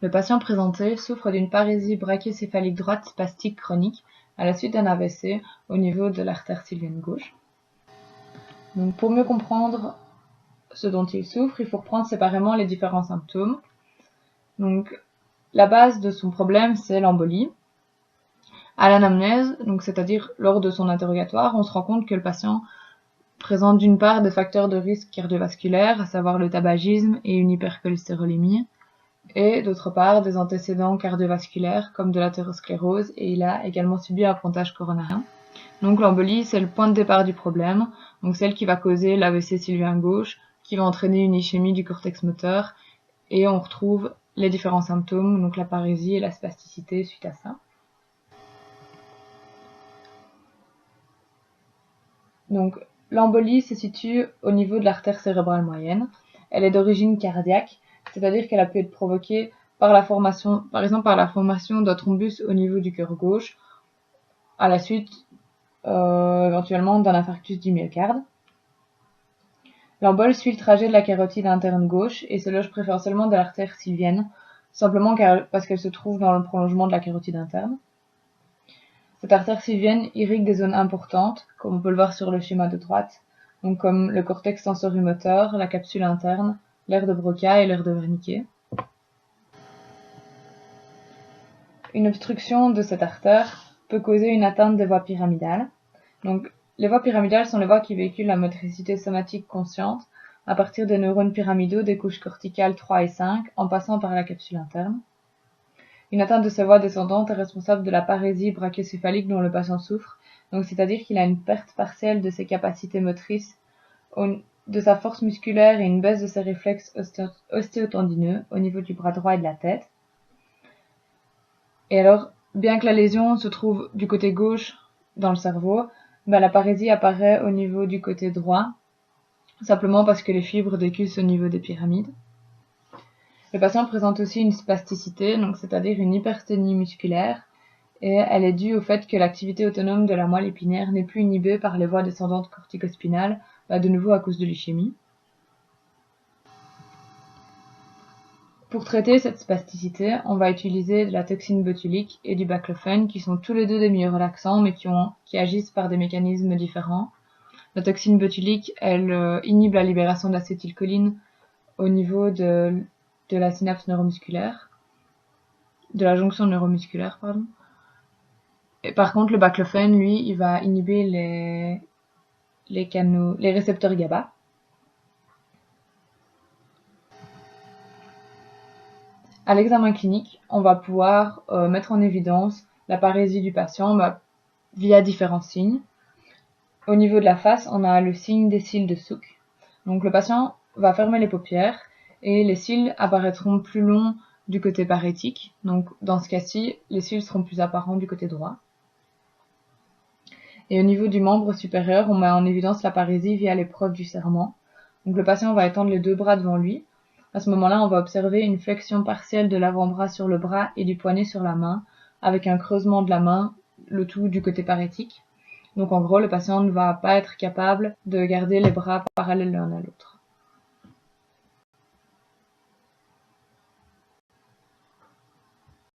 Le patient présenté souffre d'une parésie brachiocéphalique droite spastique chronique à la suite d'un AVC au niveau de l'artère sylvienne gauche. Donc, pour mieux comprendre ce dont il souffre, il faut reprendre séparément les différents symptômes. Donc, la base de son problème, c'est l'embolie. À l'anamnèse, donc c'est-à-dire lors de son interrogatoire, on se rend compte que le patient présente d'une part des facteurs de risque cardiovasculaires, à savoir le tabagisme et une hypercholestérolémie, et d'autre part des antécédents cardiovasculaires comme de l'athérosclérose, et il a également subi un pontage coronarien. Donc l'embolie, c'est le point de départ du problème, donc celle qui va causer l'AVC sylvien gauche, qui va entraîner une ischémie du cortex moteur, et on retrouve les différents symptômes, donc la parésie et la spasticité suite à ça. Donc l'embolie se situe au niveau de l'artère cérébrale moyenne. Elle est d'origine cardiaque, c'est-à-dire qu'elle a pu être provoquée par la formation d'un thrombus au niveau du cœur gauche, à la suite éventuellement d'un infarctus du myocarde. L'embole suit le trajet de la carotide interne gauche et se loge préférentiellement dans l'artère sylvienne, simplement parce qu'elle se trouve dans le prolongement de la carotide interne. Cette artère sylvienne irrigue des zones importantes, comme on peut le voir sur le schéma de droite, donc comme le cortex sensorimoteur, la capsule interne, l'aire de Broca et l'aire de Wernicke. Une obstruction de cette artère peut causer une atteinte des voies pyramidales. Donc, les voies pyramidales sont les voies qui véhiculent la motricité somatique consciente à partir des neurones pyramidaux des couches corticales 3 et 5 en passant par la capsule interne. Une atteinte de ces voies descendantes est responsable de la parésie brachiocéphalique dont le patient souffre, donc c'est-à-dire qu'il a une perte partielle de ses capacités motrices, de sa force musculaire et une baisse de ses réflexes ostéotendineux au niveau du bras droit et de la tête. Et alors, bien que la lésion se trouve du côté gauche dans le cerveau, la parésie apparaît au niveau du côté droit, simplement parce que les fibres décussent au niveau des pyramides. Le patient présente aussi une spasticité, donc c'est-à-dire une hypertonie musculaire, et elle est due au fait que l'activité autonome de la moelle épinière n'est plus inhibée par les voies descendantes corticospinales, de nouveau à cause de l'ischémie. Pour traiter cette spasticité, on va utiliser de la toxine botulique et du baclofen, qui sont tous les deux des myorelaxants, mais qui agissent par des mécanismes différents. La toxine botulique, elle inhibe la libération d'acétylcholine au niveau de la synapse neuromusculaire, de la jonction neuromusculaire, pardon. Et par contre, le baclofen, lui, il va inhiber les récepteurs GABA. À l'examen clinique, on va pouvoir mettre en évidence la parésie du patient via différents signes. Au niveau de la face, on a le signe des cils de Sook. Donc le patient va fermer les paupières et les cils apparaîtront plus longs du côté parétique. Donc dans ce cas-ci, les cils seront plus apparents du côté droit. Et au niveau du membre supérieur, on met en évidence la parésie via l'épreuve du serrement. Donc le patient va étendre les deux bras devant lui. À ce moment-là, on va observer une flexion partielle de l'avant-bras sur le bras et du poignet sur la main, avec un creusement de la main, le tout du côté parétique. Donc en gros, le patient ne va pas être capable de garder les bras parallèles l'un à l'autre.